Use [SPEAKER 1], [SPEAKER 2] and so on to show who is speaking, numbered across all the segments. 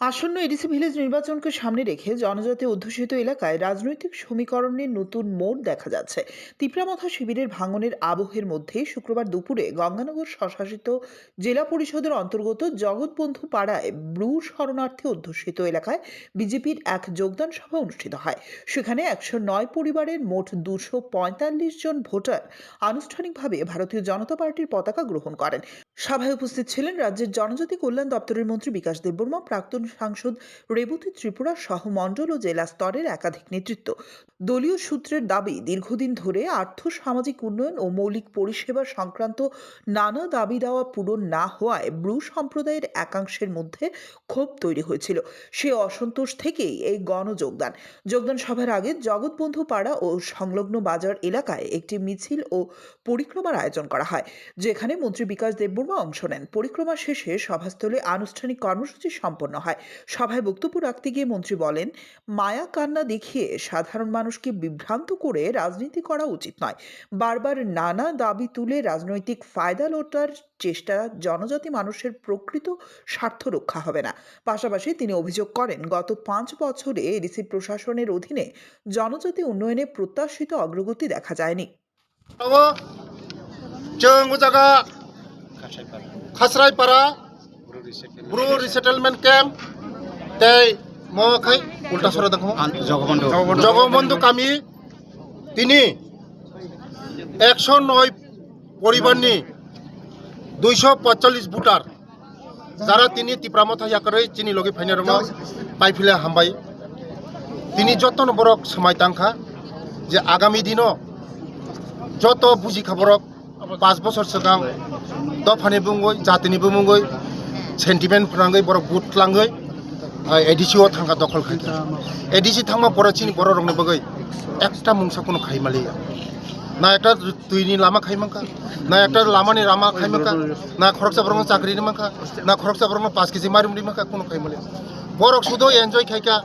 [SPEAKER 1] আসন্ন ADC village নির্বাচনকে সামনে রেখে জনজাতি অধ্যুষিত এলাকায় রাজনৈতিক সমীকরণের নতুন মোড় দেখা যাচ্ছে। তিপ্রামথা শিবিরের ভাঙনের আবহের মধ্যে শুক্রবার দুপুরে গঙ্গানগর স্বশাসিত জেলা পরিষদের অন্তর্গত জগৎবন্ধু পাড়ায় ব্রু শরণার্থী অধ্যুষিত এলাকায় বিজেপির এক যোগদান সভা অনুষ্ঠিত হয়। সেখানে 109 পরিবারের মোট 245 জন ভোটার আনুষ্ঠানিকভাবে ভারতীয় জনতা পার্টির পতাকা গ্রহণ করেন। সভায় উপস্থিত ছিলেন রাজ্যের জনজাতি কল্যাণ দপ্তরের মন্ত্রী বিকাশ দেববর্মা, প্রাক্তন সাংসদ রেবতী ত্রিপুরা সহ মণ্ডল ও জেলা স্তরের একাধিক নেতৃত্ব। দলীয় সূত্রের দাবি, দীর্ঘদিন ধরে আর্থ সামাজিক উন্নয়ন ও মৌলিক পরিষেবা সংক্রান্ত নানা দাবি দেওয়া পূরণ না হওয়ায় ব্রু সম্প্রদায়ের একাংশের মধ্যে ক্ষোভ তৈরি হয়েছিল। সে অসন্তোষ থেকেই এই যোগদান সভার আগে জগৎবন্ধু পাড়া ও সংলগ্ন বাজার এলাকায় একটি মিছিল ও পরিক্রমার আয়োজন করা হয়, যেখানে মন্ত্রী বিকাশ দেববর্মা অংশ নেন। পরিক্রমা শেষে সভাস্থলে আনুষ্ঠানিক কর্মসূচি সম্পন্ন হয়। সভায় বক্তব্য রাখতে গিয়ে মন্ত্রী বলেন, মায়া কান্না দেখিয়ে সাধারণ মানুষকে বিভ্রান্ত করে রাজনীতি করা উচিত নয়। বারবার নানা দাবি তুলে রাজনৈতিক ফায়দা লোটার চেষ্টা জনজাতি মানুষের প্রকৃত স্বার্থ রক্ষা হবে না। পাশাপাশি তিনি অভিযোগ করেন, গত 5 বছরে এডিসি প্রশাসনের অধীনে জনজাতি উন্নয়নে প্রত্যাশিত অগ্রগতি দেখা যায়নি।
[SPEAKER 2] जों जागा खासरायपारा ब्रु रिसेटलमेंट कैम्प तै मखाय उल्टा सरा देखो जगबंधु कामी তিনি 109 পরিবারনি 245 ভোটার যারা তিনি তিপ্রামথা ইয়াকরে চিনি লগে ফাইনে রঙ পাইফিলে হামবাই তিনি যতন বরক সময়তাंखा যে আগামী দিনও যত বুঝি খবরক 5 বছর सिगां दफानि बुंगै जातिनि बुंगै सेन्टिमेन्ट फोरांगै बर बुट लांगै एडिसिओ थांगा दखल खायगा एडिसि थांमा बरचिनि बर रंनि बगै एकटा मुंसा कोनो खाइमालि ना एकटा दुइनि लामा खाइमांखा ना एकटा लामानि लामा खाइमांखा ना खरकसा बरंग चाकरिनि मांखा ना खरकसा बरंग 5 केजि मारिमनि मांखा कोनो खाइमालि बरक सुदो एन्जय खायका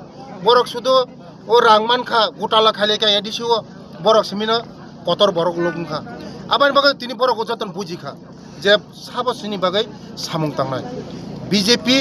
[SPEAKER 2] बरक सुदो ओ रांमानखा गुटाला खाइलेका एडिसिओ बरक सिमिना कतर बरक लोगुंखा आबानि बागै तिनि बरक जतन बुजिखा जे साबसिनि बागै सामुं तांनाय बीजेपी